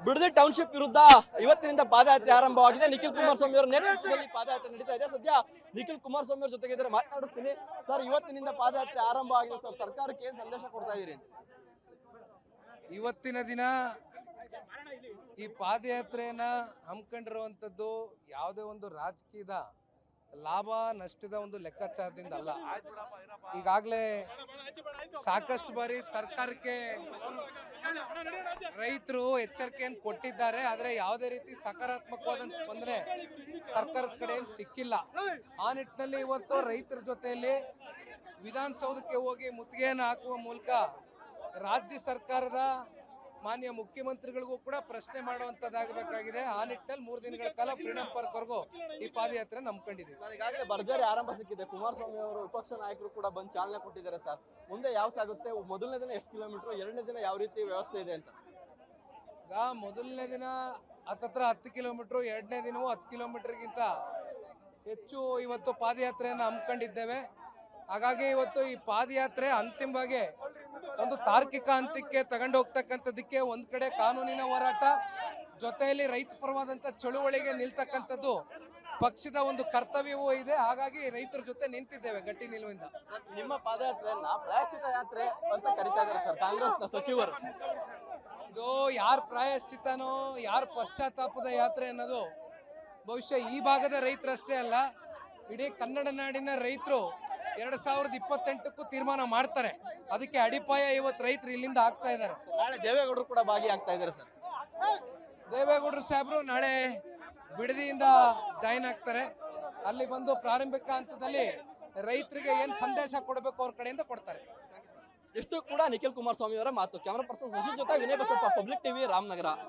Bidadi township ವಿರುದ್ಧ ಇವತ್ತಿನಿಂದ ಪಾದಯಾತ್ರೆ ಆರಂಭವಾಗಿದೆ. ನಿಖಿಲ್ ಕುಮಾರಸ್ವಾಮಿ ಅವರ ನೇತೃತ್ವದಲ್ಲಿ ಪಾದಯಾತ್ರೆ ನಡೀತಾ ಇದೆ. ಸದ್ಯ ನಿಖಿಲ್ ಕುಮಾರಸ್ವಾಮಿ ಅವರ ಜೊತೆಗೆ ಇದ್ದಾರೆ, ಮಾತನಾಡಿಸ್ತೀನಿ. ಸರ್, ಇವತ್ತಿನಿಂದ ಪಾದಯಾತ್ರೆ ಆರಂಭ ಆಗಿದೆ. ಸರ್, ಸರ್ಕಾರಕ್ಕೆ ಏನ್ ಸಂದೇಶ ಕೊಡ್ತಾ ಇದೀರಿ? ಇವತ್ತಿನ ದಿನ ಈ ಪಾದಯಾತ್ರೆಯನ್ನ ಹಮ್ಮಿಕೊಂಡಿರುವಂಥದ್ದು ಯಾವುದೇ ಒಂದು ರಾಜಕೀಯದ ಲಾಭ ನಷ್ಟದ ಒಂದು ಲೆಕ್ಕಾಚಾರದಿಂದ ಅಲ್ಲ. ಈಗಾಗಲೇ ಸಾಕಷ್ಟು ಬಾರಿ ಸರ್ಕಾರಕ್ಕೆ ರೈತರು ಎಚ್ಚರಿಕೆಯನ್ನು ಕೊಟ್ಟಿದ್ದಾರೆ, ಆದರೆ ಯಾವುದೇ ರೀತಿ ಸಕಾರಾತ್ಮಕವಾದ ಸ್ಪಂದನೆ ಸರ್ಕಾರದ ಕಡೆಯಿಂದ ಸಿಕ್ಕಿಲ್ಲ. ಆ ನಿಟ್ಟಿನಲ್ಲಿ ಇವತ್ತು ರೈತರ ಜೊತೆಯಲ್ಲಿ ವಿಧಾನಸೌಧಕ್ಕೆ ಹೋಗಿ ಮುತ್ತಿಗೆಯನ್ನು ಹಾಕುವ ಮೂಲಕ ರಾಜ್ಯ ಸರ್ಕಾರದ ಮಾನ್ಯ ಮುಖ್ಯಮಂತ್ರಿಗಳಿಗೂ ಕೂಡ ಪ್ರಶ್ನೆ ಮಾಡುವಂತದ್ದಾಗಬೇಕಾಗಿದೆ. ಆ ನಿಟ್ಟಿನಲ್ಲಿ 3 ದಿನಗಳ ಕಾಲ ಫ್ರೀಡಂ ಪಾರ್ಕ್ ವರೆಗೂ ಈ ಪಾದಯಾತ್ರೆ ನಂಬ್ಕೊಂಡಿದ್ದೀವಿ. ಈಗಾಗಲೇ ಭರ್ಜರಿ ಆರಂಭ ಸಿಕ್ಕಿದೆ. ಕುಮಾರಸ್ವಾಮಿ ಅವರು ವಿಪಕ್ಷ ನಾಯಕರು ಕೂಡ ಬಂದು ಚಾಲನೆ ಕೊಟ್ಟಿದ್ದಾರೆ. ಸರ್, ಮುಂದೆ ಯಾವ ಸಾಗುತ್ತೆ? ಮೊದಲನೇ ದಿನ ಎಷ್ಟು ಕಿಲೋಮೀಟರ್, ಎರಡನೇ ದಿನ ಯಾವ ರೀತಿ ವ್ಯವಸ್ಥೆ ಇದೆ ಅಂತ? ಈಗ ಮೊದಲನೇ ದಿನ ಹತ್ತತ್ರ 10 ಕಿಲೋಮೀಟರ್, ಎರಡನೇ ದಿನವೂ 10 ಕಿಲೋಮೀಟರ್ಗಿಂತ ಹೆಚ್ಚು ಇವತ್ತು ಪಾದಯಾತ್ರೆಯನ್ನು ಹಮ್ಮಿಕೊಂಡಿದ್ದೇವೆ. ಹಾಗಾಗಿ ಇವತ್ತು ಈ ಪಾದಯಾತ್ರೆ ಅಂತಿಮವಾಗಿ ಒಂದು ತಾರ್ಕಿಕ ಹಂತಕ್ಕೆ ತಗೊಂಡು ಹೋಗ್ತಕ್ಕಂಥದ್ದಕ್ಕೆ ಒಂದ್ ಕಡೆ ಕಾನೂನಿನ ಹೋರಾಟ, ಜೊತೆಯಲ್ಲಿ ರೈತ ಪರವಾದಂಥ ಚಳುವಳಿಗೆ ನಿಲ್ತಕ್ಕಂಥದ್ದು ಪಕ್ಷದ ಒಂದು ಕರ್ತವ್ಯವೂ ಇದೆ. ಹಾಗಾಗಿ ರೈತರ ಜೊತೆ ನಿಂತಿದ್ದೇವೆ ಗಟ್ಟಿ ನಿಲುವಿಂದ. ನಿಮ್ಮ ಪಾದಯಾತ್ರೆಯನ್ನ ಪ್ರಾಯಶ್ಚಿತ ಯಾತ್ರೆ ಅಂತ ಕರೀತಾ ಇದ್ದಾರೆ ಸರ್ ಕಾಂಗ್ರೆಸ್ನ ಸಚಿವರು. ಇದು ಯಾರ ಪ್ರಾಯಶ್ಚಿತನೋ ಯಾರ ಪಶ್ಚಾತ್ತಾಪದ ಯಾತ್ರೆ ಅನ್ನೋದು ಬಹುಶಃ ಈ ಭಾಗದ ರೈತರಷ್ಟೇ ಅಲ್ಲ, ಇಡೀ ಕನ್ನಡ ನಾಡಿನ ರೈತರು 2028ಕ್ಕೂ ತೀರ್ಮಾನ ಮಾಡ್ತಾರೆ. ಅದಕ್ಕೆ ಅಡಿಪಾಯ ಇವತ್ತು ರೈತರು ಇಲ್ಲಿಂದ ಆಗ್ತಾ ಇದ್ದಾರೆ. ನಾಳೆ ದೇವೇಗೌಡರು ಕೂಡ ಭಾಗಿಯಾಗ್ತಾ ಇದ್ದಾರೆ ಸರ್. ದೇವೇಗೌಡರು ಸಾಹೇಬರು ನಾಳೆ ಬಿಡದಿಯಿಂದ ಜಾಯಿನ್ ಆಗ್ತಾರೆ. ಅಲ್ಲಿ ಬಂದು ಪ್ರಾರಂಭಿಕ ಹಂತದಲ್ಲಿ ರೈತರಿಗೆ ಏನು ಸಂದೇಶ ಕೊಡಬೇಕು ಅವ್ರ ಕಡೆಯಿಂದ ಕೊಡ್ತಾರೆ. ಎಷ್ಟು ಕೂಡ ನಿಖಿಲ್ ಕುಮಾರಸ್ವಾಮಿ ಅವರ ಮಾತು. ಕ್ಯಾಮರಾ ಪರ್ಸನ್ ಸುಶೀಲ್ ಜೊತೆ ವಿನಯ್ ಬಸಪ್ಪ, ಪಬ್ಲಿಕ್ ಟಿವಿ, ರಾಮನಗರ.